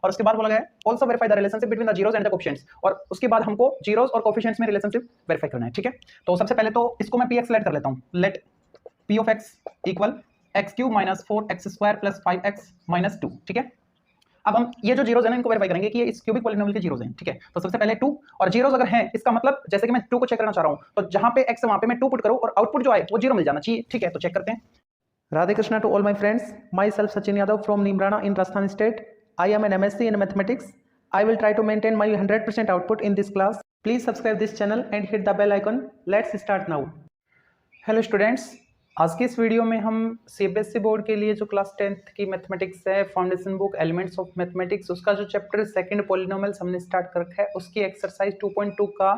और उसके बाद बोला गया है also verify the relationship between the zeros and the coefficients, और उसके बाद हमको जीरोस और कोएफिशिएंट्स में रिलेशनशिप वेरीफाई करना है। ठीक है, तो सबसे पहले तो इसको मैं px लेट कर लेता हूं। Let p of x equal x³ minus 4x square plus 5x minus 2। ठीक है, अब हम ये जो जीरोस है ना इनको वेरीफाई करेंगे कि ये इस क्यूबिक पॉलिनोमियल के जीरोस हैं। ठीक है, तो सबसे पहले 2 और जीरोस अगर हैं इसका मतलब जैसे कि मैं 2 को चेक करना चाह रहा हूं तो जहां पे x है वहां पे मैं 2 पुट करूं और आउटपुट जो आए वो 0 मिल जाना चाहिए। ठीक है, तो चेक करते हैं। Radhe Krishna to all my friends, my self Sachin Yadav from Neemrana in Rajasthan state. I am an MSc in mathematics. I will try to maintain my 100% output in this class. Please subscribe this channel and hit the bell icon. Let's start now. Hello students, आज की इस video में हम CBSE board के लिए जो class 10th की mathematics है, foundation book elements of mathematics, उसका जो चैप्टर सेकंड पॉलिनोमियल्स हमने स्टार्ट कर रखा है उसकी एक्सरसाइज 2.2 का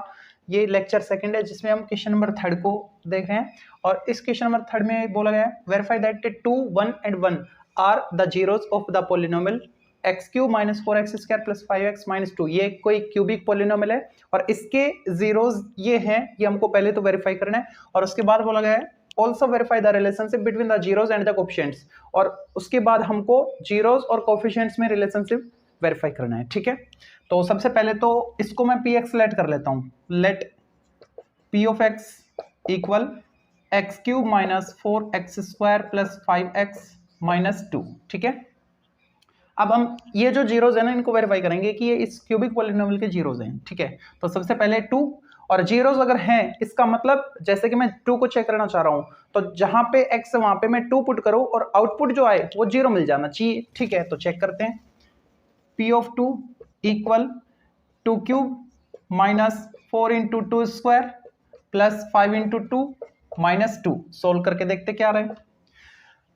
ये लेक्चर सेकंड है, जिसमें हम क्वेश्चन नंबर 3 को देख रहे हैं। और इस क्वेश्चन नंबर 3 में बोला गया है verify that 2, 1 and 1 are the zeros of the polynomial x³ minus 4x square plus 5x minus 2। ये कोई क्यूबिक पॉलिनोमियल है और इसके जीरोस ये हैं, ये हमको पहले तो वेरीफाई करना है। और उसके बाद बोला गया है also verify the relationship between the zeros and the coefficients, और उसके बाद हमको जीरोस और कोएफिशिएंट्स में रिलेशनशिप वेरीफाई करना है। ठीक है, तो सबसे पहले तो इसको मैं px लेट कर लेता हूं। Let p of x equal x³ minus 4x square plus 5x minus 2। ठीक है, अब हम ये जो जीरोस है ना इनको वेरीफाई करेंगे कि ये इस क्यूबिक पॉलिनोमियल के जीरोस हैं। ठीक है, तो सबसे पहले 2 और जीरोस अगर हैं इसका मतलब जैसे कि मैं 2 को चेक करना चाह रहा हूं तो जहां पे x है वहां पे मैं 2 पुट करूं और आउटपुट जो आए वो 0 मिल जाना चाहिए। ठीक है, तो चेक करते हैं। p of 2 equal 2³ minus 4 into 2 square plus 5 into 2 minus 2। Solve करके देखते क्या रहे।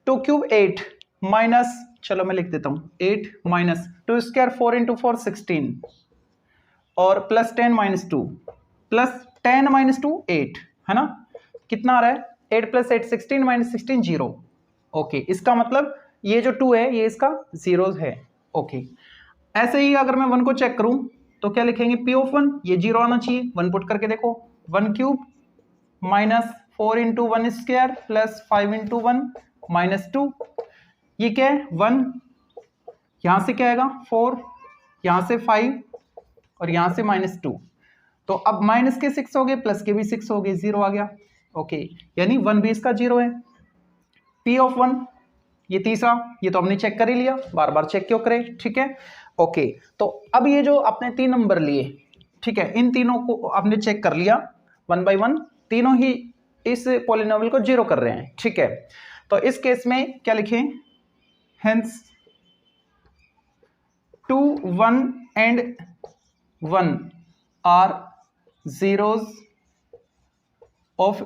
2³ 8 माइनस, चलो मैं लिख देता हूं 8 माइनस 2 स्क्वायर 4 इंटू 4 16 और प्लस 10 माइनस 2 प्लस 10 माइनस 2 8 है ना। कितना आ रहा है 8 प्लस 8 16 माइनस 16 0। ओके, इसका मतलब ये जो 2 है ये इसका जीरोस है। ओके, ऐसे ही अगर मैं 1 को चेक करूं तो क्या लिखेंगे p ऑफ 1, ये 0 आना चाहिए। 1 पुट करके देखो 1³ minus 4 into 1 square plus 5 into 1 minus 2। ये क्या है 1, यहां से क्या आएगा 4, यहां से 5 और यहां से माइनस 2। तो अब माइनस के 6 हो गए, प्लस के भी 6 हो गए, 0 आ गया। ओके, यानी 1 भी इसका 0 है। p ऑफ 1 ये तीसरा, ये तो हमने चेक कर ही लिया, बार बार चेक क्यों करें। ठीक है, ओके, तो अब ये जो आपने 3 नंबर लिए, ठीक है, इन तीनों को आपने चेक कर लिया 1 by 1, तीनों ही इस पॉलिनोमियल को 0 कर रहे हैं। ठीक है, तो इस केस में क्या लिखें, hence 2, 1 and 1 are zeros of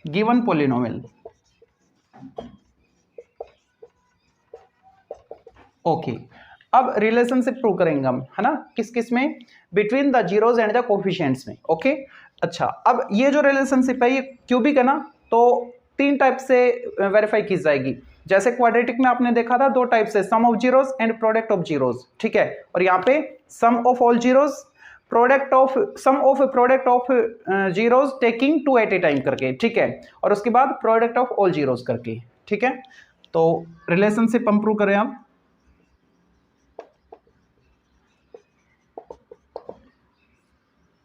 given polynomial. Okay, अब रिलेशनशिप प्रूव करेंगे हम, है ना, किस किस में, between the zeros and the coefficients में। ओके, अच्छा, अब ये जो रिलेशनशिप है ये क्यूबिक है ना, तो 3 टाइप से वेरीफाई की जाएगी। जैसे क्वाड्रेटिक में आपने देखा था 2 टाइप से, sum of zeros and product of zeros. ठीक है, और यहाँ पे sum of all zeros, product of sum of product of zeros taking 2 at a time करके। ठीक है, और उसके बाद प्रोडक्ट ऑफ ऑल जीरोस करके। ठीक है, तो रिलेशनशिप हम प्रूव करें आप।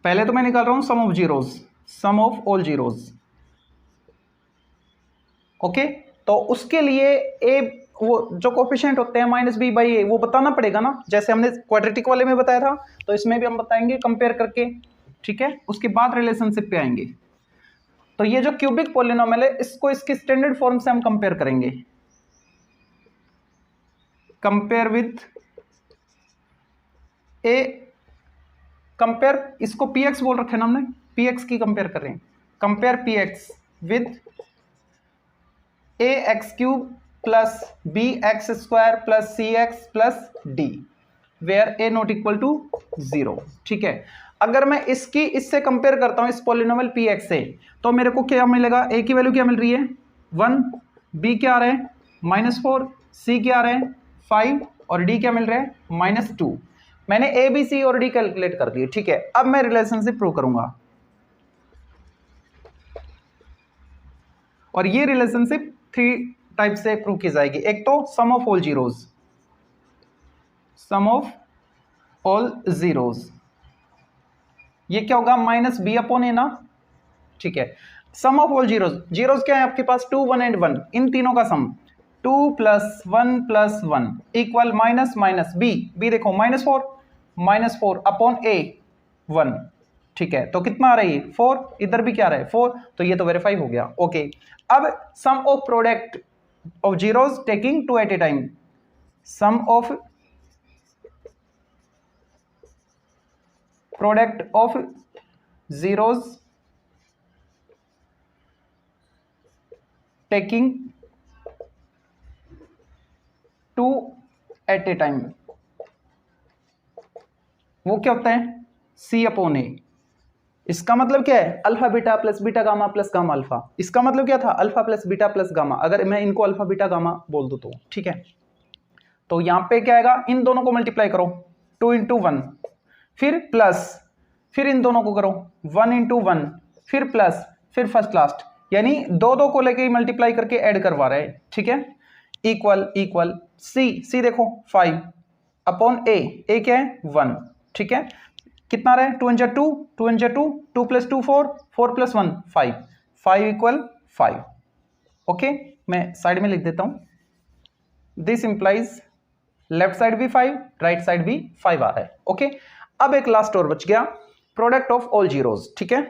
पहले तो मैं निकाल रहा हूं sum of zeros, sum of all zeros. Okay, तो उसके लिए ए वो जो कोफिशिएंट होते हैं -b/a वो बताना पड़ेगा ना, जैसे हमने क्वाड्रेटिक वाले में बताया था, तो इसमें भी हम बताएंगे कंपेयर करके। ठीक है, उसके बाद रिलेशनशिप पे आएंगे। तो ये जो क्यूबिक पॉलिनोमियल है इसको इसकी स्टैंडर्ड फॉर्म से हम कंपेयर करेंगे, कंपेयर विथ ए, कंपेयर, इसको px बोल रखे ना हमने, px की कंपेयर कर रहे हैं, compare px with ax³ plus bx square plus cx plus d where a not equal to 0। ठीक है, अगर मैं इसकी इससे कंपेयर करता हूं इस पॉलिनोमियल px से, तो मेरे को क्या मिलेगा, a की वैल्यू क्या मिल रही है 1, b क्या आ रहे हैं -4, c क्या आ रहे हैं 5 और d क्या मिल रहा है -2। मैंने ए बी सी और डी कैलकुलेट कर दिए। ठीक है, अब मैं रिलेशनशिप प्रूव करूंगा और ये रिलेशनशिप 3 टाइप से प्रूव की जाएगी। एक तो sum of all zeros, sum of all zeros, ये क्या होगा माइनस बी अपॉन ए ना, ठीक है। Sum of all zeros, zeros क्या है आपके पास 2 1 एंड 1, इन तीनों का sum 2 + 1 + 1 equal minus minus b, b देखो -4 अपॉन ए 1, ठीक है। तो कितना आ रहा है ये 4, इधर भी क्या आ रहा है 4, तो ये तो वेरीफाई हो गया। ओके, अब sum of product of zeros taking 2 at a time, sum of product of zeros taking 2 at a time, वो क्या होता है C अपॉन ए। इसका मतलब क्या है alpha beta plus beta gamma plus gamma alpha, इसका मतलब क्या था alpha plus beta plus gamma, अगर मैं इनको अल्फा बीटा गामा बोल दूं तो, ठीक है। तो यहां पे क्या आएगा, इन दोनों को मल्टीप्लाई करो 2 × 1, फिर प्लस, फिर इन दोनों को करो 1 × 1, फिर प्लस, फिर फर्स्ट लास्ट, यानी दो को लेके मल्टीप्लाई करके ऐड करवा रहे हैं, ठीक है। इक्वल सी देखो 5 अपॉन ए क्या है 1, ठीक है। कितना रहा है 2 × 2 2 × 2 2 + 2 4 4 + 1 5 5 = 5। ओके, मैं साइड में लिख देता हूं, दिस इंप्लाइज लेफ्ट साइड भी 5 राइट साइड भी 5 आ रहा है। ओके, अब एक लास्ट और बच गया, प्रोडक्ट ऑफ ऑल जीरोज, ठीक है।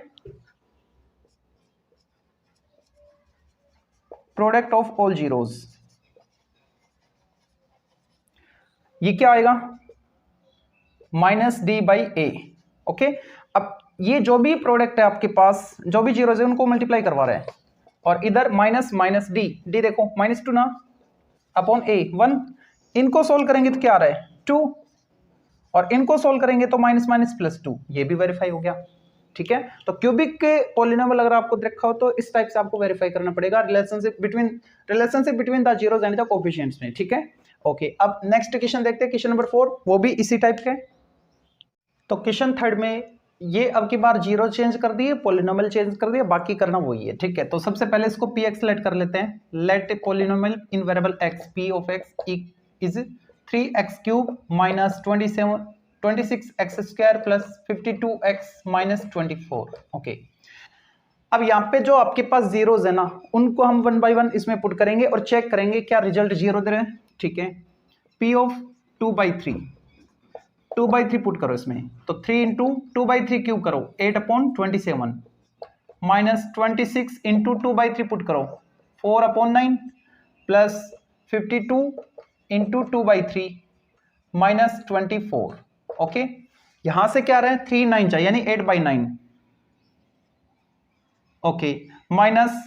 प्रोडक्ट ऑफ ऑल जीरोज, ये क्या आएगा -d/a। ओके, अब ये जो भी प्रोडक्ट है आपके पास, जो भी जीरोज है उनको मल्टीप्लाई करवा रहे हैं, और इधर माइनस डी देखो -2 ना अपॉन a 1, इनको सोल्व करेंगे तो क्या आ रहा है 2, और इनको सोल्व करेंगे तो -+2, ये भी वेरीफाई हो गया, ठीक है। तो क्यूबिक के पॉलिनोमियल अगर आपको देखा हो तो इस टाइप से आपको वेरीफाई करना पड़ेगा, relationship between the zeros and the coefficients में, ठीक है। ओके, अब नेक्स्ट क्वेश्चन देखते हैं, क्वेश्चन नंबर 4, वो भी इसी टाइप के। तो क्वेश्चन थर्ड में ये अब की बार जीरो चेंज कर दिए, पॉलिनोमियल चेंज कर दिए, बाकी करना वही है, ठीक है। तो सबसे पहले इसको px लेट कर लेते हैं, let polynomial in variable x p of x is 3x³ - 26x² + 52x - 24। Okay, अब यहाँ पे जो आपके पास जीरोज है ना, उनको हम 1 बाय 1 इसमें पुट करेंगे और चेक करेंगे क्या रिजल्ट जीरो दे रहे हैं, ठीक है। p of 2/3 2/3 पुट करो इसमें, तो 3 × 2/3 क्यूब करो 8/27 -26 × 2/3 पुट करो 4/9 प्लस 52 × 2/3 -24। ओके, यहां से क्या रहा है 3 9 चाहिए यानी 8/9। ओके, माइनस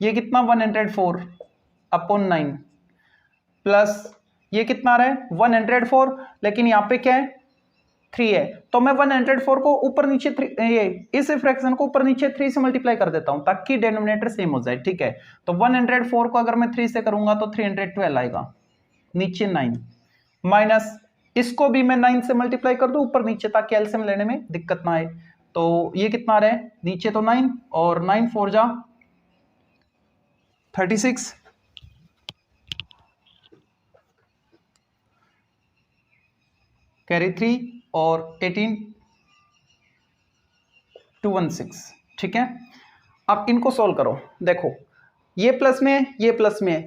ये कितना 104/9 प्लस ये कितना आ रहा है 104, लेकिन यहाँ पे क्या है 3 है, तो मैं 104 को ऊपर नीचे 3, ये इस फ्रैक्शन को ऊपर नीचे 3 से मल्टीप्लाई कर देता हूं ताकि डिनोमिनेटर सेम हो जाए, ठीक है। तो 104 को अगर मैं 3 से करूंगा तो 312 आएगा, नीचे 9, माइनस इसको भी मैं 9 से मल्टीप्लाई कर दूं ऊपर नीचे ताकि एलसीएम लेने में दिक्कत ना आए। तो ये कितना आ रहा है नीचे तो 9 और 9 4 जा 36, कैरी 3 और 18 216, ठीक है। अब इनको सोल्व करो, देखो ये प्लस में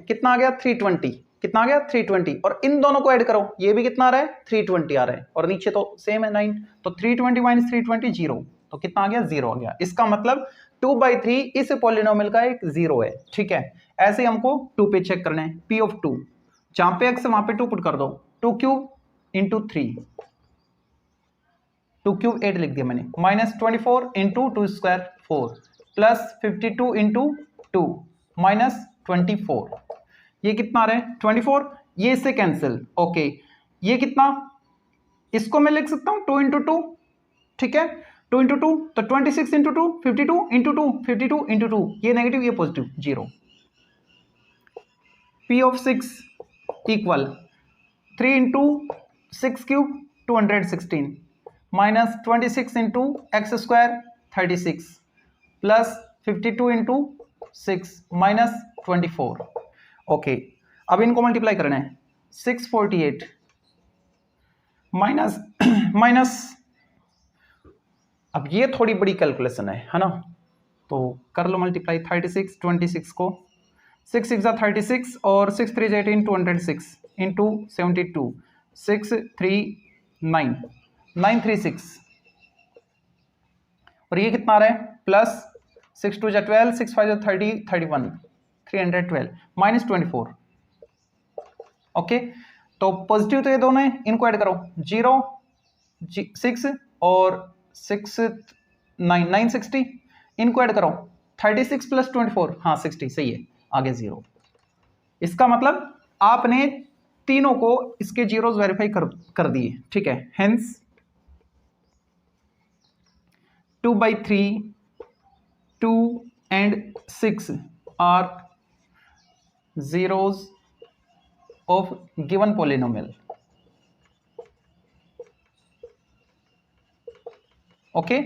कितना आ गया 320, कितना आ गया 320, और इन दोनों को ऐड करो, ये भी कितना आ रहा है 320 आ रहा है, और नीचे तो सेम है 9, तो 320 - 320 0, तो कितना आ गया 0 आ गया। इसका मतलब 2/3 इस पॉलिनोमियल का एक 0 है, ठीक है। ऐसे हमको 2 पे चेक करना है, p of 2, जहां पे x वहां पे 2 पुट कर दो, 2³ × 3, 2³ 8 लिख दिया मैंने, -24 × 2² 4 प्लस 52 × 2 -24, ये कितना आ रहा है 24, ये इससे कैंसिल। ओके, ये कितना, इसको मैं लिख सकता हूं 2 × 2, ठीक है, 2 × 2 तो 26 × 2 52 × 2 52 × 2, ये नेगेटिव ये positive 0। p of 6 equal 3 × 6³ 216 -26 × x² 36 plus 52 × 6 -24। Okay, अब इनको मल्टीप्लाई करना है, 648 माइनस माइनस, अब ये थोड़ी बड़ी कैलकुलेशन है ना, तो कर लो मल्टीप्लाई 36 26 को, 6 6 36 और 6 3 18 206 इंटू 72 6 3 9 936, और ये कितना आ रहा है प्लस 6 2 12 6 5 30 31 312 माइनस 24। ओके, तो पॉजिटिव तो ये दोनों है, इनको ऐड करो 0 6 और 6 9 960, इनको ऐड करो 36 प्लस 24, हाँ 60 सही है, आगे 0। इसका मतलब आपने तीनों को इसके जीरोस वेरीफाई कर दिए, ठीक है। Hence 2/3 2 and 6 are zeros of given polynomial। Okay,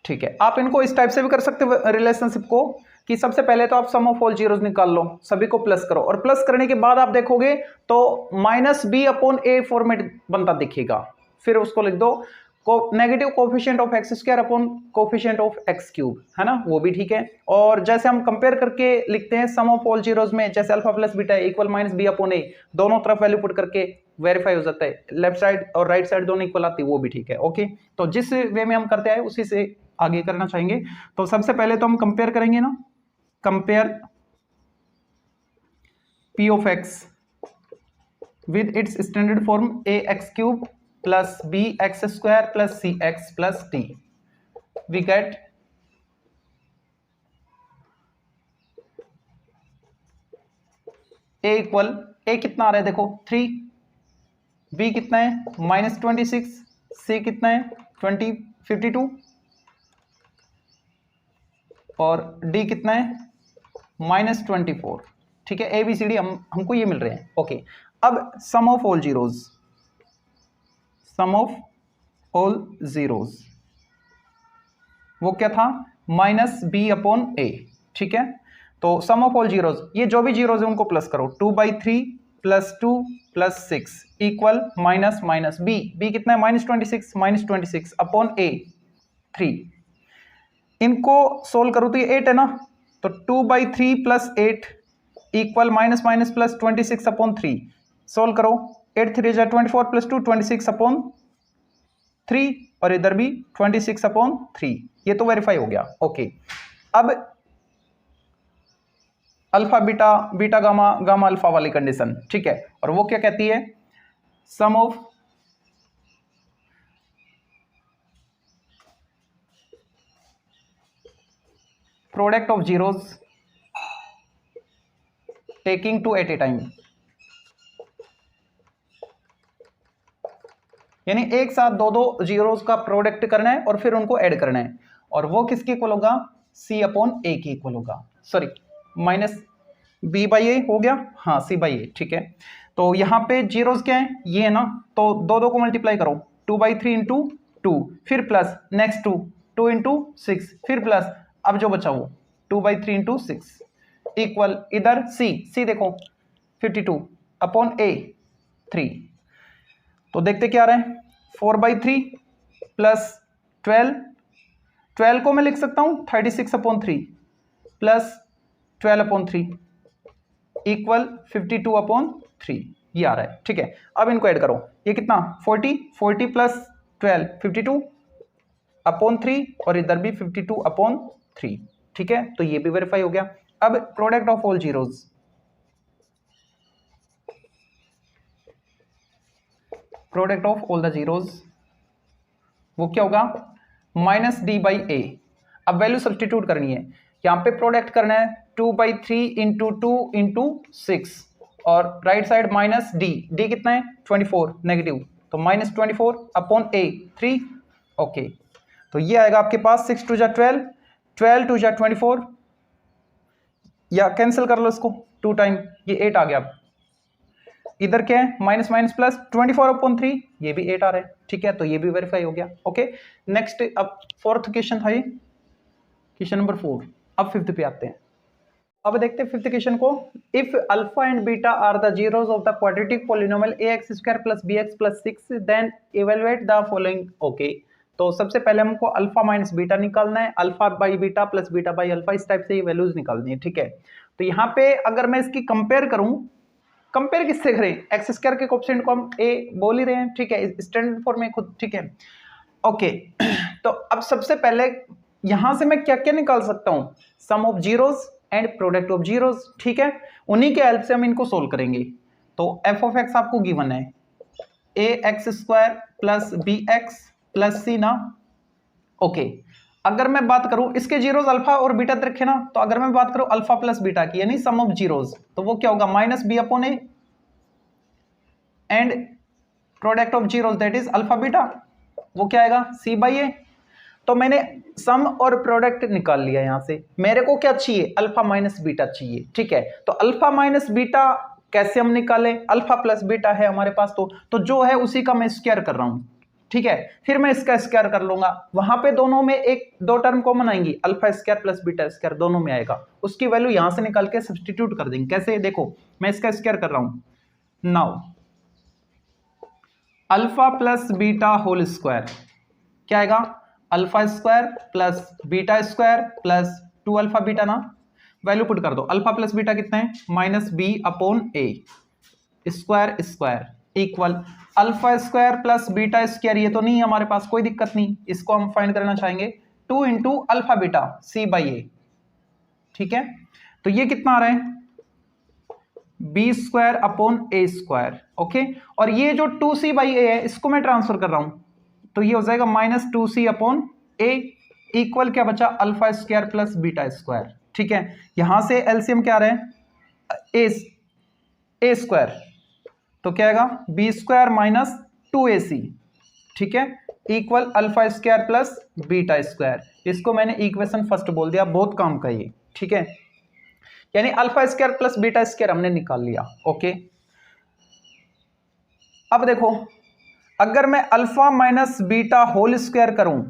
ठीक है। आप इनको इस टाइप से भी कर सकते हो रिलेशनशिप को, कि सबसे पहले तो आप सम ऑफ ऑल जीरोस निकाल लो, सभी को प्लस करो, और प्लस करने के बाद आप देखोगे तो -b/a फॉर्मेट बनता दिखेगा, फिर उसको लिख दो negative coefficient of x square upon coefficient of x cube, है ना, वो भी ठीक है। और जैसे हम कंपेयर करके लिखते हैं सम ऑफ ऑल जीरोस में, जैसे alpha plus beta equal -b/a, दोनों तरफ वैल्यू पुट करके वेरीफाई हो जाता है, लेफ्ट साइड और राइट साइड दोनों इक्वल आती है, वो भी ठीक है। ओके, तो जिस वे में हम करते हैं उसी से आगे करना चाहेंगे। तो सबसे पहले तो हम कंपेयर करेंगे ना, compare p of x with its standard form ax³ plus bx² plus cx plus d, we get a equal, a कितना आ रहा है देखो 3, b कितना है -26, c कितना है 52 और d कितना है -24, ठीक है। ए बी सी डी हमको ये मिल रहे हैं। ओके, अब sum of all zeros, sum of all zeros वो क्या था -b/a, ठीक है। तो सम ऑफ ऑल जीरोज, ये जो भी जीरोज है उनको प्लस करो, 2/3 + 2 + 6 इक्वल माइनस माइनस b कितना है -26 अपॉन a 3, इनको सोल्व करो तो ये 8 है ना, तो 2/3 + 8 equal minus minus plus 26 upon 3, solve करो 8 3 जा 24 + 2 26 अपॉन 3, और इधर भी 26 अपॉन 3, ये तो वेरीफाई हो गया। ओके, अब alpha beta beta gamma gamma alpha वाली कंडीशन, ठीक है, और वो क्या कहती है, sum of product of zeros taking 2 at a time, यानी एक साथ दो जीरोज का प्रोडक्ट करना है और फिर उनको ऐड करना है, और वो किसके इक्वल होगा c/a के इक्वल होगा, सॉरी -b/a हो गया, हाँ c/a, ठीक है। तो यहाँ पे जीरोज क्या है, ये है ना, तो दो को मल्टीप्लाई करो, 2/3 × 2, फिर प्लस नेक्स्ट 2 × 6, फिर प्लस, अब जो बचा वो 2/3 × 6 इक्वल, इधर c देखो 52 अपॉन a 3, तो देखते क्या आ रहा है 4/3 प्लस 12 को मैं लिख सकता हूं 36/3 प्लस 12/3 इक्वल 52/3, ये आ रहा है, ठीक है। अब इनको ऐड करो, ये कितना 40 प्लस 12 52/3, और इधर भी 52/3, ठीक है, तो ये भी वेरीफाई हो गया। अब product of all zeros, product of all the zeros वो क्या होगा -d/a। अब वैल्यू सब्सटीट्यूट करनी है, यहां पे प्रोडक्ट करना है 2/3 × 2 × 6, और राइट साइड -d कितना है 24 नेगेटिव, तो -24/a 3। ओके, तो ये आएगा आपके पास 6 2 जा 12 12 2 जा 24, या कैंसिल कर लो इसको 2 टाइम, ये 8 आ गया। इधर क्या है माइनस माइनस प्लस 24/3, ये भी 8 आ रहा है, ठीक है, तो ये भी वेरीफाई हो गया। ओके, नेक्स्ट अब फोर्थ क्वेश्चन था ये, क्वेश्चन नंबर 4। अब फिफ्थ पे आते हैं। अब देखते हैं फिफ्थ क्वेश्चन को। If alpha and beta are the zeros of the quadratic polynomial ax square plus bx plus 6 then evaluate the following. Okay, तो सबसे पहले हमको अल्फा माइनस बीटा निकालना है, alpha by beta plus beta by alpha, इस type से ये values निकालनी है। ठीक है, तो यहाँ पे अगर मैं इसकी कंपेयर करूं, कंपेयर किससे करें, एक्स स्क्वायर के कोएफिशिएंट को हम ए बोल ही रहे हैं। ठीक है, स्टैंडर्ड फॉर्म में खुद। ठीक है, ओके तो अब सबसे पहले यहां से मैं क्या क्या निकाल सकता हूं, sum of zeros and product of zeros. ठीक है, उन्हीं के हेल्प से हम इनको सोल्व करेंगे। तो एफ ऑफ एक्स आपको गिवन है a x square plus b x plus c ना। ओके, अगर मैं बात करूं इसके जीरोस अल्फा और बीटा रखे ना, तो अगर मैं बात करूं अल्फा प्लस बीटा की यानी सम ऑफ जीरोस, तो वो क्या होगा minus b upon a and product of zeros that is alpha beta, वो क्या आएगा सी बाई ए। तो मैंने सम और प्रोडक्ट निकाल लिया। यहां से मेरे को क्या चाहिए, अल्फा माइनस बीटा चाहिए। ठीक है, तो अल्फा माइनस बीटा कैसे हम निकालें, अल्फा प्लस बीटा है हमारे पास, तो जो है उसी का मैं स्क्वायर कर रहा हूं। ठीक है, फिर मैं इसका स्क्वायर कर लूंगा, वहां पे दोनों में एक दो टर्म कॉमन आएंगी, alpha square plus beta square दोनों में आएगा, उसकी वैल्यू यहां से निकाल के सब्सटीट्यूट कर देंगे। कैसे, देखो मैं इसका स्क्वायर कर रहा हूं now, alpha plus beta whole square क्या आएगा, alpha square plus beta square plus 2 alpha beta ना, वैल्यू पुट कर दो। अल्फा प्लस बीटा कितना है minus b upon a square square equal alpha square plus beta square, ये तो नहीं है हमारे पास, कोई दिक्कत नहीं, इसको हम फाइंड करना चाहेंगे 2 into alpha beta c by a. ठीक है, तो ये कितना आ रहा है b square upon a square. Okay, और ये जो 2c बाई ए है इसको मैं ट्रांसफर कर रहा हूं, तो ये हो जाएगा माइनस 2c अपॉन ए इक्वल क्या बचा alpha square plus beta square. ठीक है, यहां से एलसीएम क्या आ रहा है ए स्क्वायर, तो क्या आएगा बी स्क्वायर माइनस 2ac। ठीक है, equal alpha square plus beta square, इसको मैंने इक्वेशन फर्स्ट बोल दिया, बहुत काम का ये। ठीक है, यानी alpha square plus beta square हमने निकाल लिया। ओके, अब देखो अगर मैं alpha minus beta whole square करूं,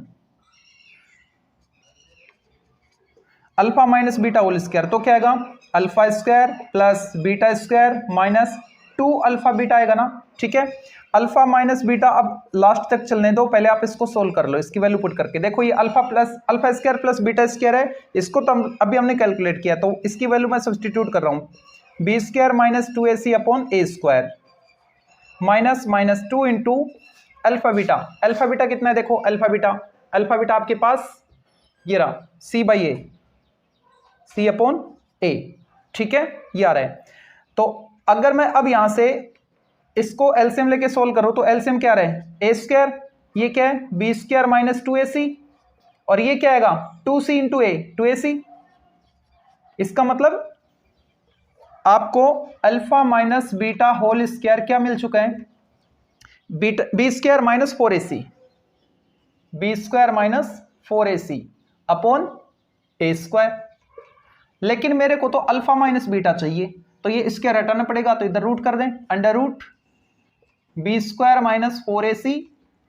alpha minus beta whole square, तो क्या आएगा alpha square plus beta square minus 2 alpha beta आएगा ना। ठीक है, अल्फा माइनस बीटा अब लास्ट तक चलने दो, पहले आप इसको सोल्व कर लो, इसकी वैल्यू पुट करके देखो, ये alpha square plus beta square है, इसको तो अभी हमने कैलकुलेट किया, तो इसकी वैल्यू मैं सब्सटीट्यूट कर रहा हूं b square minus 2ac upon a square minus minus 2 into alpha beta. Alpha beta कितना है देखो, अल्फा बीटा आपके पास ये रहा सी by A, C upon a. ठीक है, ये आ रहा है, तो अगर मैं अब यहां से इसको एलसीएम लेके सोल्व करो, तो एलसीएम क्या रहा है ए स्क्वायर, ये क्या है बी स्क्वायर माइनस 2ac, और ये क्या आएगा 2c इंटू ए 2ac। इसका मतलब आपको alpha minus beta whole square क्या मिल चुका है, b square minus 4ac, b square minus 4ac upon a square. लेकिन मेरे को तो अल्फा माइनस बीटा चाहिए, तो ये स्क्वायर हटाना पड़ेगा, तो इधर रूट कर दें, under root b square minus 4ac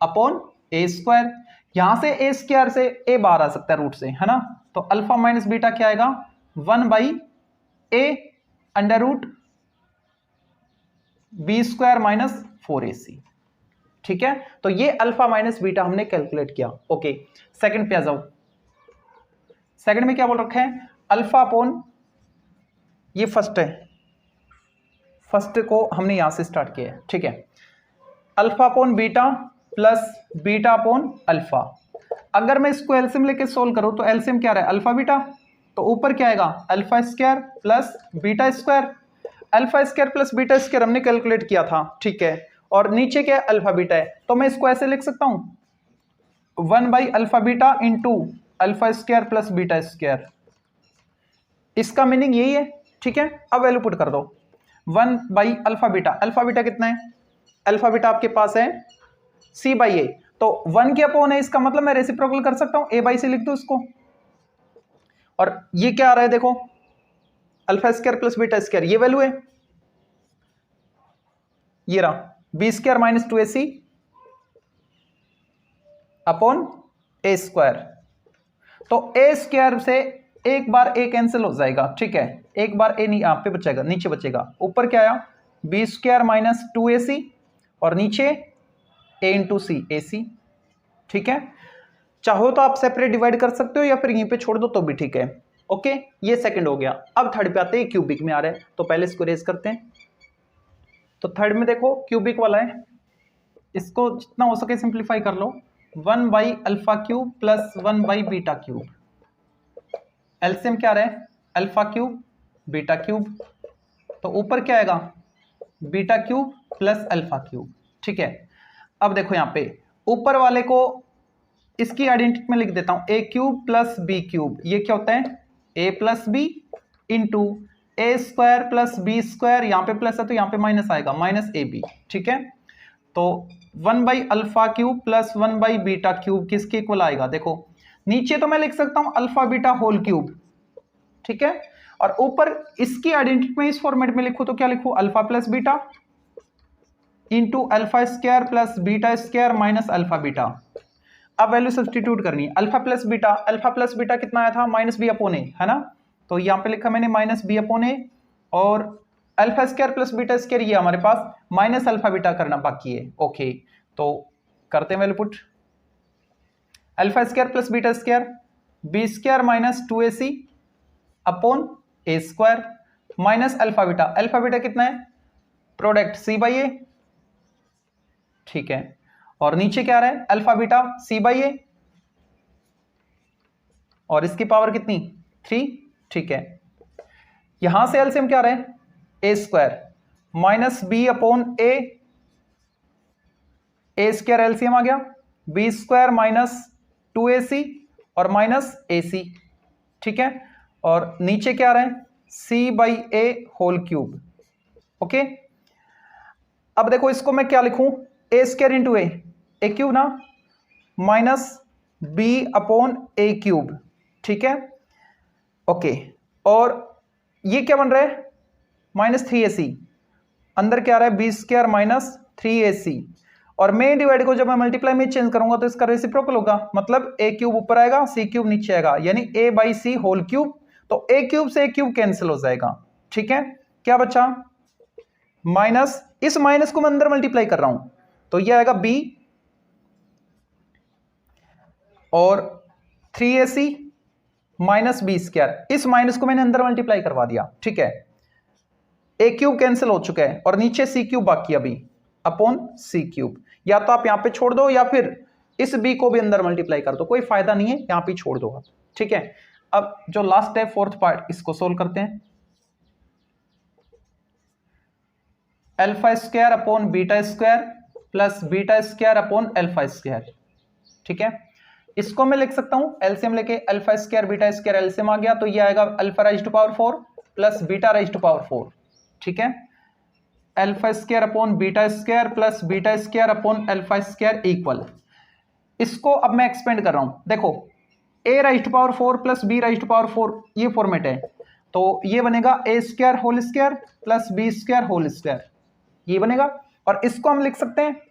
upon a square. यहां से ए स्क्वायर से ए बाहर आ सकता है रूट से, है ना, तो अल्फा माइनस बीटा क्या आएगा 1 by a under root b square minus 4ac। ठीक है, तो ये अल्फा माइनस बीटा हमने कैलकुलेट किया। ओके, सेकंड पे आ जाओ, सेकंड में क्या बोल रखा है अल्फा अपॉन, ये फर्स्ट है, फर्स्ट को हमने यहां से स्टार्ट किया है। ठीक है, alpha upon beta plus beta upon alpha, अगर मैं इसको एलसीएम लेके सोल्व करूं तो एलसीएम क्या रहा है अल्फा बीटा, तो ऊपर क्या आएगा alpha square plus beta square, alpha square plus beta square हमने कैलकुलेट किया था। ठीक है, और नीचे क्या है अल्फा बीटा है, तो मैं इसको ऐसे लिख सकता हूं 1 by alpha beta into alpha square plus beta square, इसका मीनिंग यही है। ठीक है, अब वैल्यू पुट कर दो 1 बाई अल्फा बीटा कितना है, अल्फा बीटा आपके पास है सी बाई ए, तो 1 के अपॉन है, इसका मतलब मैं रेसिप्रोकल कर सकता हूं, ए बाई सी लिख दो इसको, और ये क्या आ रहा है देखो alpha square plus beta square, ये वैल्यू है, ये रहा b square minus 2ac upon a square, तो ए स्क्वायर से एक बार ए कैंसिल हो जाएगा, ठीक है, एक बार ए नहीं यहाँ पे बचेगा, नीचे बचेगा, ऊपर क्या आया बी स्क्वायर माइनस 2ac और नीचे ए इंटू सी ए सी, ठीक है। चाहो तो आप सेपरेट डिवाइड कर सकते हो या फिर यहीं पे छोड़ दो तो भी ठीक है, ओके। ये सेकंड हो गया। अब थर्ड पे आते हैं, क्यूबिक में आ रहा है तो पहले इसको रेज करते हैं। तो थर्ड में देखो क्यूबिक वाला है, इसको जितना हो सके सिंप्लीफाई कर लो, 1 by alpha cube plus 1 by beta cube, LCM क्या रहा है अल्फा क्यूब बीटा क्यूब, तो ऊपर क्या आएगा beta cube plus alpha cube, ठीक है। अब देखो यहाँ पे ऊपर वाले को इसकी आइडेंटिटी में लिख देता हूं, ए क्यूब प्लस बी क्यूब, ये क्या होता है ए प्लस बी इंटू ए स्क्वायर प्लस बी स्क्वायर, यहाँ पे प्लस है तो यहाँ पे माइनस आएगा, माइनस ए बी, ठीक है। तो 1 by alpha cube plus 1 by beta cube किसके इक्वल आएगा, देखो नीचे तो मैं लिख सकता हूं अल्फा बीटा होल क्यूब, ठीक है, और ऊपर इसकी आइडेंटिटी में इस फॉर्मेट में लिखूं तो क्या लिखूं alpha plus beta into alpha square plus beta square minus alpha beta. अब वैल्यू सब्सटीट्यूट करनी है, अल्फा प्लस बीटा कितना आया था माइनस बी अपॉन ए, है ना, तो यहाँ पे लिखा मैंने माइनस बी अपॉन ए, और alpha square plus beta square ये हमारे पास माइनस अल्फा बीटा करना बाकी है, ओके। तो करते हैं value put, alpha square plus beta square b square minus 2ac upon a square minus alpha beta कितना है प्रोडक्ट सी बाई ए, ठीक है, और नीचे क्या आ रहा है अल्फा बीटा सी बाई ए और इसकी पावर कितनी 3, ठीक है। यहां से एलसीएम क्या आ रहा है ए square minus b upon a square, LCM आ गया बी स्क्वायर माइनस 2ac और माइनस ac, ठीक है, और नीचे क्या आ रहा है c by a whole cube, okay. अब देखो इसको मैं क्या लिखूं a square into a cube ना minus b upon a cube, ठीक है, ओके। और ये क्या बन रहा है माइनस 3ac, अंदर क्या आ रहा है बी स्क्वायर माइनस 3ac, और मेन डिवाइड को जब मैं मल्टीप्लाई में चेंज करूंगा तो इसका रेसिप्रोकल होगा, मतलब ए क्यूब ऊपर आएगा सी क्यूब नीचे आएगा, यानी ए बाई सी होल क्यूब, तो ए क्यूब से ए क्यूब कैंसिल हो जाएगा, ठीक है। क्या बचा माइनस, इस माइनस को मैं अंदर मल्टीप्लाई कर रहा हूं तो ये आएगा बी और 3ac माइनस बी स्क्वायर, इस माइनस को मैंने अंदर मल्टीप्लाई करवा दिया, ठीक है। ए क्यूब कैंसिल हो चुका है और नीचे सी क्यूब बाकी अभी अपॉन सी क्यूब, या तो आप यहां पे छोड़ दो या फिर इस बी को भी अंदर मल्टीप्लाई कर दो, कोई फायदा नहीं है, यहां पे छोड़ दो आप, ठीक है। अब जो लास्ट है फोर्थ पार्ट, इसको सोल्व करते हैं, alpha square upon beta square plus beta square upon alpha square, ठीक है। इसको मैं लिख सकता हूं एलसीएम लेके, alpha square beta square LCM आ गया तो ये आएगा alpha raise to power 4 plus beta raise to power 4, ठीक है, alpha square upon beta square plus beta square upon alpha square equal, इसको अब मैं एक्सपेंड कर रहा हूं, देखो a raise to power 4 plus b raise to power 4 ये फॉर्मेट है, तो ये बनेगा a square whole square plus b square whole square, ये बनेगा, और इसको हम लिख सकते हैं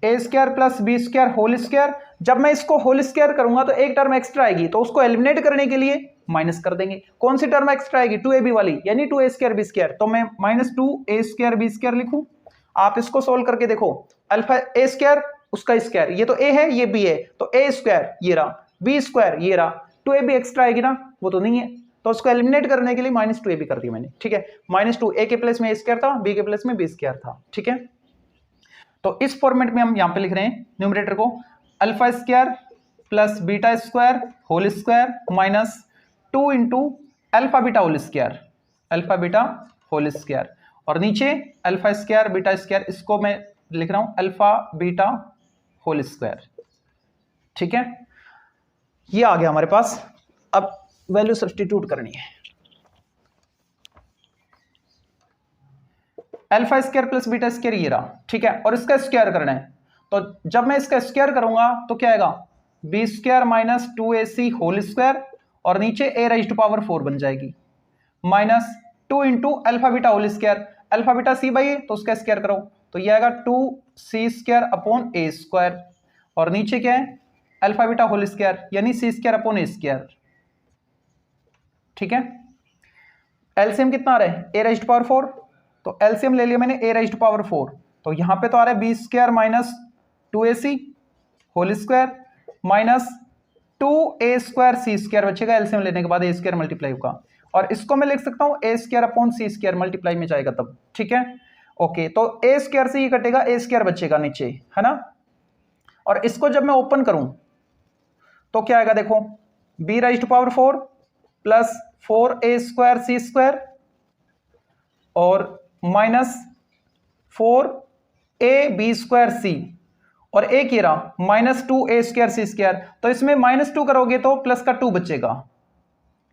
a square plus b square whole square. जब मैं इसको होल स्क्वायर करूंगा तो एक टर्म एक्स्ट्रा आएगी, तो उसको एलिमिनेट करने के लिए माइनस कर देंगे, कौन सी टर्म एक्स्ट्रा आएगी 2ab वाली, यानी 2a स्क्वायर बी स्क्वायर, तो मैं minus 2a square b square लिखूं। आप इसको सोल्व करके देखो, अल्फा ए स्क्वायर उसका स्क्वायर, ये तो a है ये b है, तो a स्क्वायर ये रहा, b स्क्वायर ये रहा, 2ab एक्स्ट्रा आएगी ना, वो तो नहीं है, तो उसको एलिमिनेट करने के लिए माइनस 2ab कर दिया मैंने, ठीक है। माइनस 2 a के प्लेस में a स्क्वायर था, b के प्लेस में b स्क्वायर था, ठीक है। तो इस फॉर्मेट में हम यहां पे लिख रहे हैं न्यूमरेटर को alpha square plus beta square whole square minus 2 into alpha beta whole square, alpha beta whole square, और नीचे अल्फा स्क्वायर बीटा स्क्वायर, इसको मैं लिख रहा हूं अल्फा बीटा होल स्क्वायर, ठीक है। ये आ गया हमारे पास। अब वैल्यू सब्स्टिट्यूट करनी है, alpha square plus beta square ये रहा, ठीक है, और इसका स्क्वायर करना है, तो जब मैं इसका स्क्वायर करूंगा तो क्या आएगा b square minus 2ac whole square, और नीचे a राइज टू पावर 4 बन जाएगी, minus 2 into alpha beta whole square, alpha beta c by a तो उसका स्क्वायर करो तो ये आएगा 2c square upon a square, और नीचे क्या है अल्फा बीटा होल स्क्वायर यानी c square upon a square, ठीक है। एलसीएम कितना आ रहा है, ए रेज़्ड पावर 4, तो एलसीएम ले लिया मैंने ए रेज़्ड पावर 4, तो यहां पे तो आ रहा है b square minus 2ac whole square minus 2a square c square बचेगा, एलसीएम लेने के बाद ए स्क्वायर मल्टीप्लाई होगा, और इसको मैं लिख सकता हूं ए स्क्वायर अपॉन सी स्क्वायर मल्टीप्लाई में जाएगा तब, ठीक है। ओके, तो ए स्क्वायर से ये कटेगा, ए स्क्वायर बचेगा नीचे, है ना। और इसको जब मैं ओपन करूं तो क्या आएगा, देखो b raise power 4 plus 4a square c square और minus 4a b square c, और एक ही रहा minus 2a square c square, तो इसमें -2 करोगे तो प्लस का 2 बचेगा,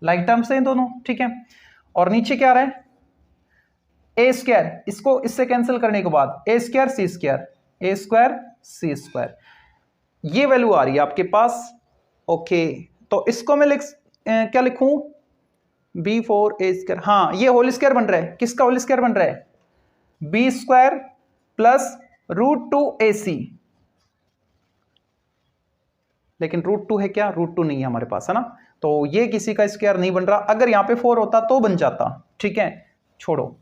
लाइक टर्म्स हैं दोनों, ठीक है। और नीचे क्या रहा है, ए स्क्वायर, इसको इससे कैंसिल करने के बाद ए स्क्वायर सी स्क्वायर, ए स्क्वायर सी स्क्वायर, ये वैल्यू आ रही है आपके पास। ओके, तो इसको मैं क्या लिखूं, b4a स्क्वायर, हाँ ये होल स्क्वायर बन रहा है, किसका होल स्क्वायर बन रहा है, बी स्क्वायर प्लस √2ac, लेकिन √2 है क्या, √2 नहीं है हमारे पास, है ना, तो ये किसी का स्क्वायर नहीं बन रहा, अगर यहां पे 4 होता तो बन जाता, ठीक है, छोड़ो,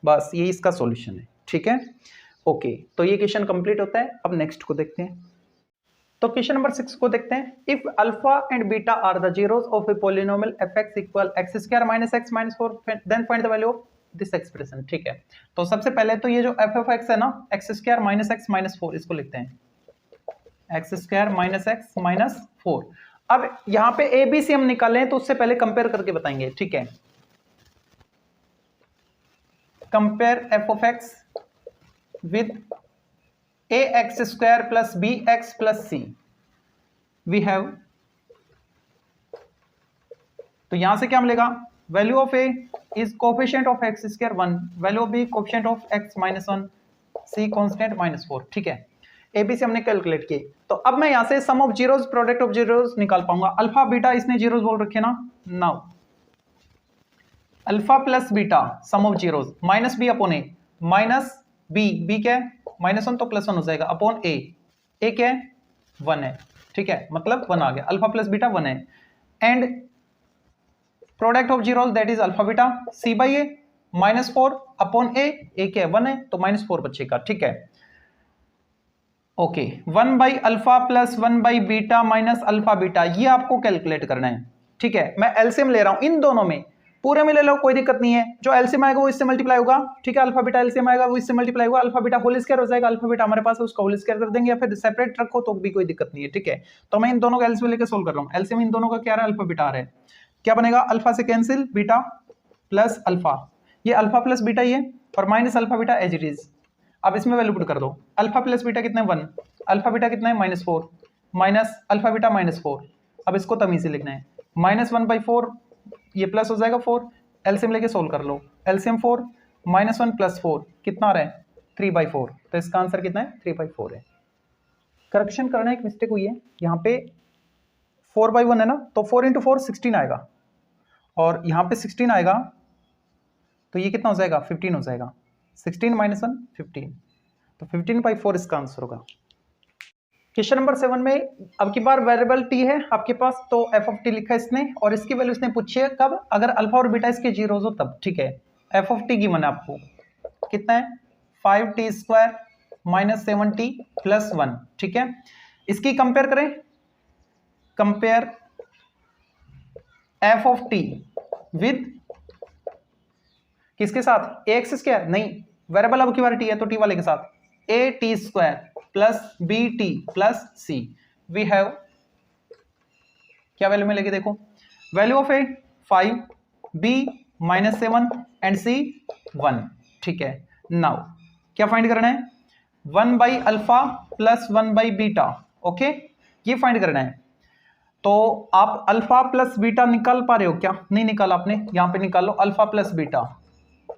बस ये इसका सॉल्यूशन है, ठीक है। ओके, तो ये क्वेश्चन कंप्लीट होता है। अब नेक्स्ट को देखते हैं, तो क्वेश्चन नंबर 6 को देखते हैं। If alpha and beta are the zeros of a polynomial fx equal x square minus x minus 4 then find the value of this expression, ठीक है। तो सबसे पहले तो ये जो f ऑफ x है ना, x square minus x minus 4, इसको लिखते हैं x square minus x minus 4। अब यहां पे ए बी सी हम निकालें तो उससे पहले कंपेयर करके बताएंगे, ठीक है। Compare f of x with ax square plus bx plus c, we have, तो यहां से क्या मिलेगा, value of a is coefficient of x square 1, value of b coefficient of x minus 1, c constant minus 4, ठीक है। ABC हमने calculate की, तो अब मैं यहां से sum of zeros product of zeros निकाल पाऊंगा। अल्फा बीटा इसने जीरोस बोल रखे ना, now alpha plus beta sum of zeros minus b upon a, minus b क्या है -1, तो +1 हो जाएगा अपॉन ए क्या है 1 है, ठीक है, मतलब 1 आ गया, अल्फा प्लस बीटा 1 है, and product of zeros that is alpha beta c by a -4 upon a क्या है 1 है, तो -4 बचेगा, ठीक है। Okay, 1 by alpha plus 1 by beta minus alpha beta, ये आपको कैलकुलेट करना है, ठीक है। मैं एलसीएम ले रहा हूं इन दोनों में, पूरे में ले लो कोई दिक्कत नहीं है, जो एलसीएम आएगा वो इससे मल्टीप्लाई होगा, ठीक है। अल्फा बीटा एलसीएम आएगा वो इससे मल्टीप्लाई होगा, अल्फा बीटा होल स्क्वायर हो जाएगा, अल्फा बीटा हमारे पास है उसका होल स्क्वायर कर देंगे, या फिर सेपरेट रखो तो भी कोई दिक्कत नहीं है, ठीक है। तो मैं इन दोनों का एलसीएम लेकर सोल्व कर रहा हूं, एलसीएम इन दोनों का क्या आ रहा है, अल्फा बीटा आ रहा है, क्या बनेगा, अल्फा से कैंसिल बीटा प्लस अल्फा, ये अल्फा प्लस बीटा ये, और minus alpha beta as it is. अब इसमें वैल्यू पुट कर दो, अल्फा प्लस बीटा कितना है 1, अल्फा बीटा कितना है -4, माइनस अल्फा बीटा -4, अब इसको तमीज से लिखना है, -1/4 ये प्लस हो जाएगा 4, एलसीएम लेके सोल्व कर लो, एलसीएम 4 -1 + 4 कितना आ रहा है 3/4, तो इसका आंसर कितना है 3/4 है। करेक्शन करना एक मिस्टेक हुई है, यहाँ पे 4/1 है ना, तो 4 × 4 16 आएगा, और यहाँ पे 16 आएगा, तो ये कितना हो जाएगा 15 हो जाएगा, 16 - 1 15, तो 15/4 इसका आंसर होगा। क्वेश्चन नंबर 7 में अब की बार वेरिएबल t है आपके पास, तो f ऑफ t लिखा है इसने, और इसकी वैल्यू इसने पूछी है कब, अगर अल्फा और बीटा इसके जीरोस हो तब, ठीक है। f ऑफ t गिवन है आपको, कितना है 5t स्क्वायर -7t + 1, ठीक है। इसकी कंपेयर करें, compare f of t with किसके साथ, ax स्क्वायर, नहीं वेरिएबल अब की बार t है तो t वाले के साथ, at square plus bt plus c, we have, क्या वैल्यू मिलेगी देखो, value of a 5, b -7 and c 1, ठीक है। नाउ क्या फाइंड करना है, 1 by alpha plus 1 by beta, okay, ये फाइंड करना है। तो आप अल्फा प्लस बीटा निकाल पा रहे हो क्या, नहीं निकाला आपने, यहां पे निकालो alpha plus beta,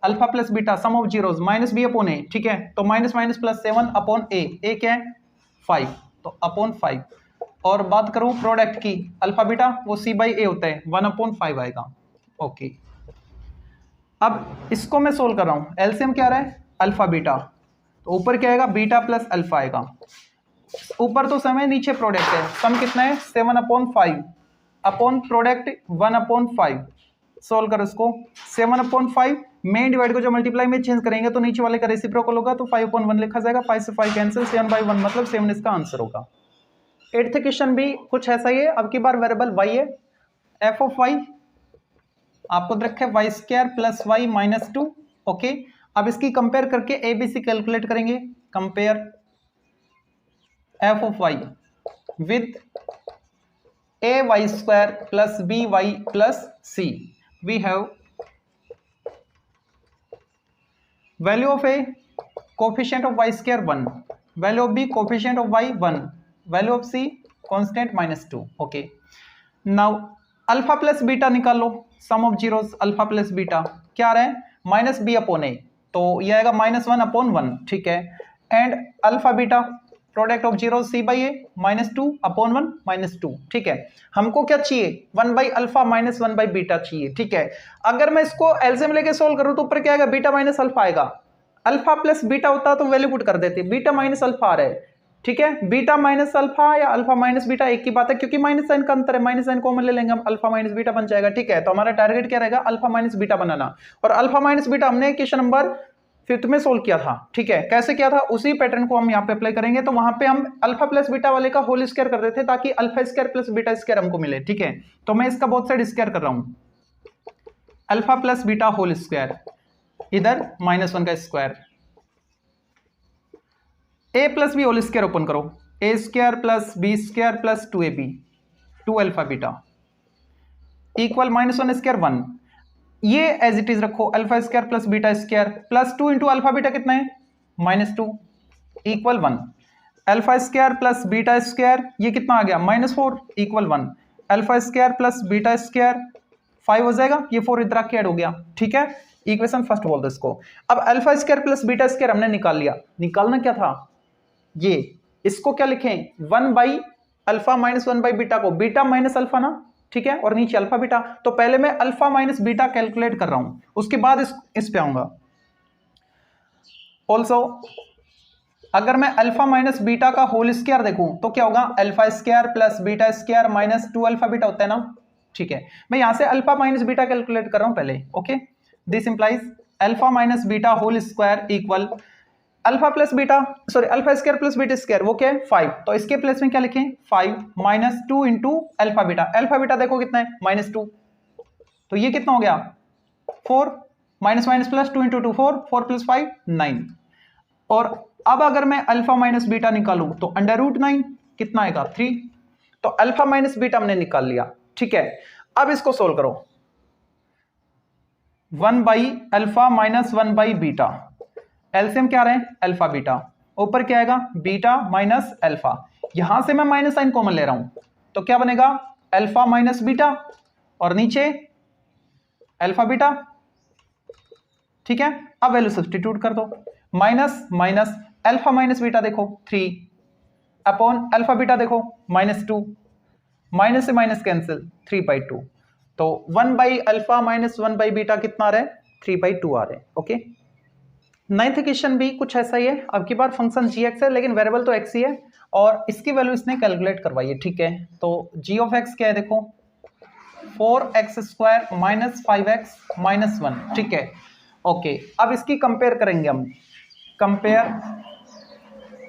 alpha plus beta sum of zeros minus b upon a, ठीक है, तो माइनस प्लस 7 अपॉन ए क्या है 5, तो अपॉन 5, और बात करूं प्रोडक्ट की अल्फा बीटा, वो सी बाई ए होता है 1/5 आएगा, ओके। अब इसको मैं सोल्व कर रहा हूं, एलसीएम क्या आ रहा है अल्फा बीटा, तो ऊपर क्या आएगा बीटा प्लस अल्फा आएगा, ऊपर तो सम है नीचे प्रोडक्ट है, सम कितना है 7/5 अपॉन प्रोडक्ट 1/5, सोल्व करो इसको। 7/5 मेन डिवाइड को जो मल्टीप्लाई में चेंज करेंगे तो नीचे वाले का रेसिप्रोकल होगा, तो 5/1 लिखा जाएगा। 5 से 5 कैंसिल, 7/1 मतलब 7 इसका आंसर होगा। 8th क्वेश्चन भी कुछ ऐसा ही है। अब की बार वेरिएबल y है, f ऑफ y आपको रखा है y² plus y minus 2। Okay, अब इसकी कंपेयर करके ABC कैलकुलेट करेंगे। Compare f of y with ay² plus by plus c। We have value of a coefficient of y² 1, value of b coefficient of y 1, value of c constant -2। Okay, now alpha plus beta निकाल लो। Sum of zeros alpha plus beta क्या आ रहा है, -b/a, तो ये आएगा -1/1। ठीक है, and alpha beta product of zero c/a -2/1 -2। ठीक है, हमको क्या चाहिए, 1/अल्फा माइनस 1/बीटा चाहिए। ठीक है, अगर मैं इसको एलसीएम लेके सोल्व करूं तो ऊपर क्या आएगा, बीटा माइनस अल्फा आएगा। अल्फा प्लस बीटा होता तो वैल्यू पुट कर देते, बीटा माइनस अल्फा आ रहा है। ठीक है, बीटा माइनस अल्फा या अल्फा माइनस बीटा एक ही बात है, क्योंकि माइनस साइन का अंतर है, माइनस साइन कॉमन ले लेंगे हम, अल्फा माइनस बीटा बन जाएगा। ठीक है, तो हमारा टारगेट क्या रहेगा, अल्फा माइनस बीटा बनाना। और अल्फा माइनस बीटा हमने क्वेश्चन नंबर 5th में सोल्व किया था। ठीक है, कैसे किया था, उसी पैटर्न को हम यहाँ पे अप्लाई करेंगे। तो वहां पे हम अल्फा प्लस बीटा वाले का होल स्क्वायर कर देते ताकि alpha square plus beta square हमको मिले। ठीक है, तो मैं इसका बोथ साइड स्क्वायर कर रहा हूं, alpha plus beta whole square, इधर -1 का square, a plus b whole square open करो, a² plus b² plus 2ab 2 alpha beta equal -1 square 1। ये एज इट इज रखो, alpha square plus beta square plus 2 into alpha beta कितना है, -2 equal 1। Alpha square plus beta square ये कितना आ गया, -4 equal 1। Alpha square plus beta square 5 हो जाएगा, ये 4 इधर आके ऐड हो गया। ठीक है, इक्वेशन फर्स्ट बोल दो इसको। अब alpha square plus beta square हमने निकाल लिया, निकालना क्या था, ये इसको क्या लिखें, 1/अल्फा माइनस 1/बीटा को बीटा माइनस अल्फा ना। ठीक है, और नीचे अल्फा बीटा, तो पहले मैं अल्फा माइनस बीटा कैलकुलेट कर रहा हूं, उसके बाद इस पे आऊंगा। ऑल्सो अगर मैं अल्फा माइनस बीटा का होल स्क्वायर देखूं तो क्या होगा, alpha square plus beta square minus 2 alpha beta होता है ना। ठीक है, मैं यहां से अल्फा माइनस बीटा कैलकुलेट कर रहा हूं पहले। Okay, this implies alpha minus beta whole square equal alpha plus beta, sorry alpha square plus beta square, वो क्या है 5। तो इसके प्लेस में क्या लिखें, 5 -2 into alpha beta. Alpha beta देखो कितना है, -2, तो ये कितना हो गया 4, minus minus plus 2 into 2 4, 4 plus 5 9। और अब अगर मैं अल्फा माइनस बीटा निकालूं तो √9 कितना आएगा 3। तो अल्फा माइनस बीटा हमने निकाल लिया। ठीक है, अब इसको सोल्व करो, 1/अल्फा माइनस 1/बीटा, एलसीएम क्या रहे हैं, अल्फा बीटा, ऊपर क्या आएगा बीटा माइनस अल्फा, यहां से मैं माइनस साइन कॉमन ले रहा हूं, तो क्या बनेगा अल्फा माइनस बीटा और नीचे अल्फा बीटा। ठीक है, अब वैल्यू सब्स्टिट्यूट कर दो, minus minus alpha minus beta देखो 3 अपॉन अल्फा बीटा देखो -2, माइनस से माइनस कैंसिल 3/2, तो 1/अल्फा माइनस 1/बीटा कितना आ रहा है 3/2 आ रहा है। ओके, 9th क्वेश्चन भी कुछ ऐसा ही है। अब की बार फंक्शन gx है लेकिन वेरिएबल तो x ही है और इसकी वैल्यू इसने कैलकुलेट करवाई है। ठीक है, तो g ऑफ x क्या है देखो, 4x² माइनस 5x माइनस 1। ठीक है, ओके, अब इसकी कंपेयर करेंगे हम, compare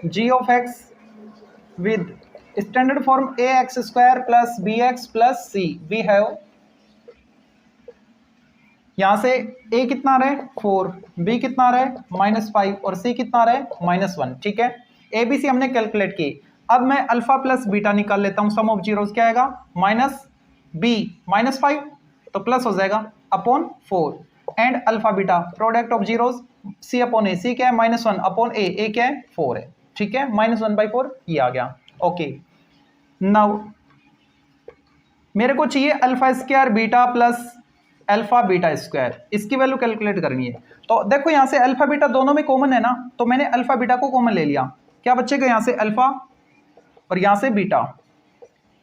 g of x with standard form ax² plus bx plus c। We have यहां से a कितना आ रहा है 4, b कितना आ रहा है -5 और c कितना आ रहा है -1। ठीक है, a b c हमने कैलकुलेट की। अब मैं अल्फा प्लस बीटा निकाल लेता हूं, सम ऑफ जीरोस क्या आएगा -b -5 तो प्लस हो जाएगा upon 4 and alpha beta product of zeros c upon a, c क्या है -1 अपॉन a क्या है 4 है। ठीक है, -1/4 ये आ गया। ओके, नाउ मेरे को चाहिए alpha square beta plus alpha beta square, इसकी वैल्यू कैलकुलेट करनी है। तो देखो यहां से अल्फा बीटा दोनों में कॉमन है ना, तो मैंने अल्फा बीटा को कॉमन ले लिया, क्या बचेगा यहां से अल्फा और यहां से बीटा।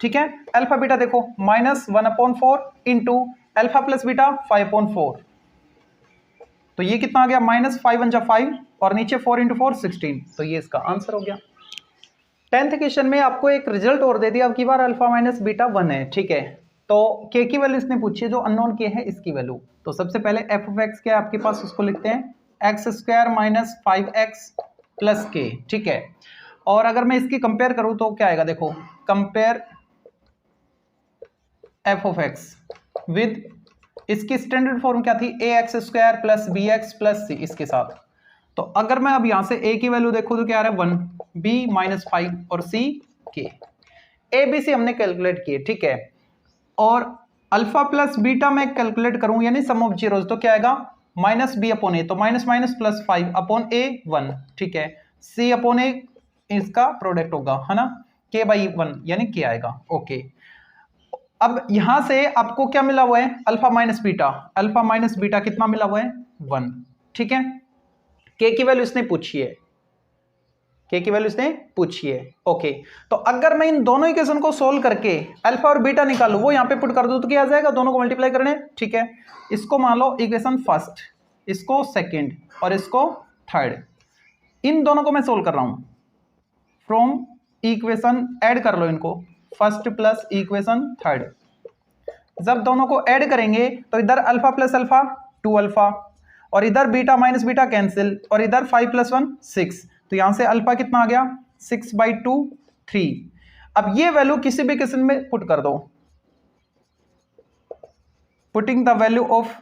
ठीक है, अल्फा बीटा देखो -1/4 इंटू अल्फा प्लस बीटा 5/4, तो ये कितना आ गया -5 और नीचे 4 इंटू 4 16, तो ये इसका आंसर हो गया। 10th क्वेश्चन में आपको एक रिजल्ट और दे दिया, अब की बार अल्फा माइनस बीटा 1 है। ठीक है, तो के की वैल्यू इसने पूछी है, जो अननोन के है इसकी वैल्यू। तो सबसे पहले एफ ऑफ एक्स क्या है आपके पास, उसको लिखते हैं x square minus 5x plus के, ठीक है। और अगर मैं इसकी कंपेयर करूं तो क्या आएगा, देखो compare f of x with, इसकी स्टैंडर्ड फॉर्म क्या थी, a x square plus b x plus c इसके साथ। तो अगर मैं अब यहां से ए की वैल्यू देखूं तो क्या आ रहा है 1, बी माइनस 5 और सी के। ए बी सी हमने कैलकुलेट किए, ठीक है। और अल्फा प्लस बीटा में कैलकुलेट करूं यानी सम ऑफ जीरोस, तो क्या आएगा माइनस बी अपॉन ए, तो माइनस माइनस प्लस 5 अपॉन ए 1, ठीक है। सी अपॉन ए इसका प्रोडक्ट होगा, है ना, के बाई 1 यानी के आएगा, ओके। अब यहां से आपको क्या मिला हुआ है, alpha minus beta, alpha minus beta कितना मिला हुआ है 1, ठीक है। के की वैल्यू इसने पूछी है, के की वैल्यू इसने पूछी है, ओके। तो अगर मैं इन दोनों इक्वेशन को सोल्व करके अल्फा और बीटा निकालू, वो यहां पे पुट कर दूं तो क्या आ जाएगा, दोनों को मल्टीप्लाई करने, ठीक है। इसको मान लो इक्वेशन फर्स्ट, इसको सेकंड और इसको थर्ड, इन दोनों को मैं सोल्व कर रहा हूं फ्रॉम इक्वेशन, ऐड कर लो इनको, फर्स्ट प्लस इक्वेशन थर्ड। जब दोनों को ऐड करेंगे तो इधर अल्फा प्लस अल्फा 2 अल्फा, और इधर बीटा माइनस बीटा कैंसिल, और इधर 5 + 1 6, तो यहां से अल्फा कितना आ गया 6/2 3। अब ये वैल्यू किसी भी क्वेश्चन में पुट कर दो, putting the value of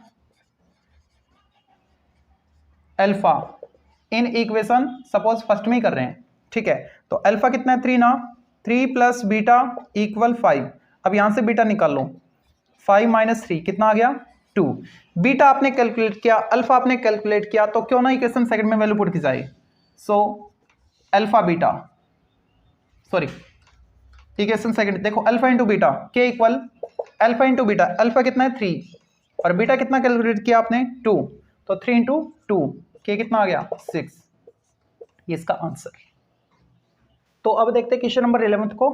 alpha in equation, suppose first में ही कर रहे हैं, ठीक है। तो अल्फा कितना है 3 ना, 3 + बीटा = 5। अब यहां से बीटा निकाल लो, 5 - 3 कितना आ गया 2। बीटा आपने कैलकुलेट किया, अल्फा आपने कैलकुलेट किया, तो क्यों ना इक्वेशन सेकंड में वैल्यू पुट की जाए। So alpha beta, sorry equation second देखो, अल्फा इंटू बीटा के equal alpha into beta, alpha कितना है 3 और बीटा कितना कैलकुलेट किया आपने 2, तो 3 × 2 के कितना आ गया 6, ये इसका आंसर। तो अब देखते हैं क्वेश्चन नंबर 11 को।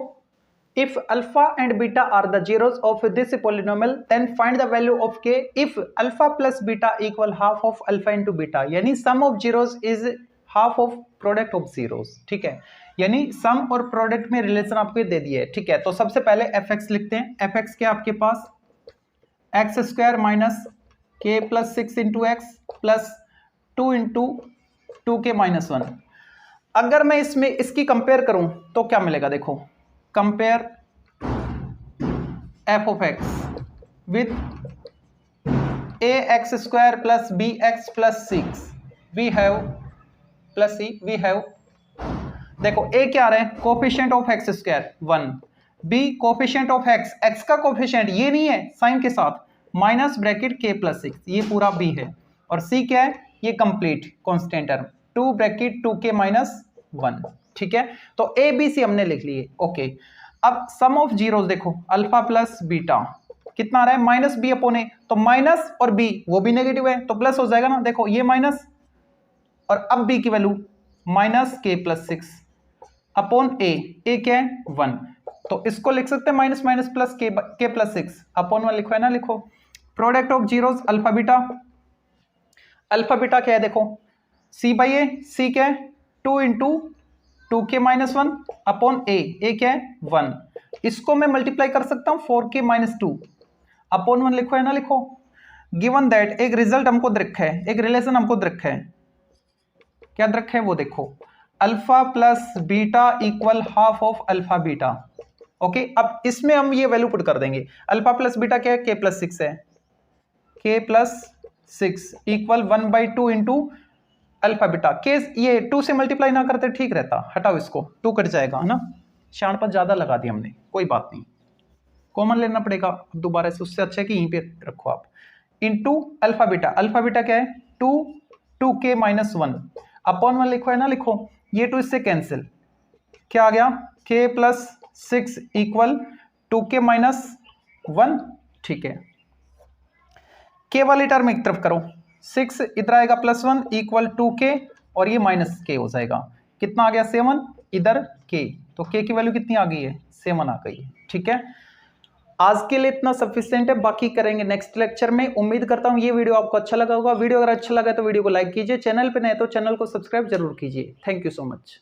If alpha and beta are the zeros of this polynomial, then find the value of k if alpha plus beta equal half of alpha into beta, यानी sum of zeros is half of product of zeros, ठीक है। यानी सम और product में relation आपको दे दिए है, ठीक है। तो सबसे पहले fx लिखते हैं, fx क्या आपके पास x² minus k + 6 × x plus 2 × 2k - 1। अगर मैं इसमें इसकी कंपेयर करूं तो क्या मिलेगा, देखो compare f of x with ax² plus bx plus 6 we have plus c we have, देखो a क्या आ रहा है coefficient of x² 1, b coefficient of x का कोफिशिएंट ये नहीं है साइन के साथ माइनस ब्रैकेट k + 6, ये पूरा b है, और c क्या है ये complete constant term 2 bracket 2k - 1, ठीक है। तो ए बी सी हमने लिख लिए, ओके। अब सम ऑफ जीरोस देखो, अल्फा प्लस बीटा कितना आ रहा है माइनस बी अपॉन ए, तो माइनस और बी वो भी नेगेटिव है तो प्लस हो जाएगा ना, देखो ये माइनस, और अब बी की वैल्यू माइनस के + 6 अपॉन ए क्या है 1, तो इसको लिख सकते हैं माइनस माइनस प्लस के + 6 अपॉन 1 लिखो, है ना, लिखो product of zeros alpha beta, alpha beta क्या है देखो c/a, c क्या है 2 × 2k - 1 अपॉन ए क्या है 1, इसको मैं मल्टीप्लाई कर सकता हूं 4k - 2 अपॉन 1 लिखो, है ना, लिखो। गिवन दैट एक रिजल्ट हमको दे रखा है, एक रिलेशन हमको दे रखा है, क्या दे रखा है वो देखो, alpha plus beta equal half of alpha beta, okay. अब इसमें हम ये वैल्यू पुट कर देंगे, अल्फा प्लस बीटा क्या है k + 6 है, k + 6 equal 1/2 × alpha beta, case ये 2 से मल्टीप्लाई ना करते ठीक रहता, हटाओ इसको 2 कट जाएगा, है ना, शान पर ज्यादा लगा दिया हमने, कोई बात नहीं, कॉमन लेना पड़ेगा दोबारा से, उससे अच्छा है कि यहीं पे रखो आप, इनटू अल्फा बीटा क्या है 2k - 1 अपॉन 1 लिखो, है ना, लिखो ये 2 इससे कैंसिल, क्या आ गया k + 6 इक्वल 2k - 1, ठीक है। k वाली टर्म एक तरफ करो, 6 इधर आएगा +1 इक्वल 2k, और ये -k हो जाएगा, कितना आ गया 7, इधर k, तो k की वैल्यू कितनी आ गई है 7 आ गई है, ठीक है। आज के लिए इतना सफिशिएंट है, बाकी करेंगे नेक्स्ट लेक्चर में। उम्मीद करता हूँ ये वीडियो आपको अच्छा लगा होगा। वीडियो अगर अच्छा लगा तो वीडियो को लाइक कीजिए, चैनल पे नए तो चैनल को सब्सक्राइब जरूर कीजिए। Thank you so much.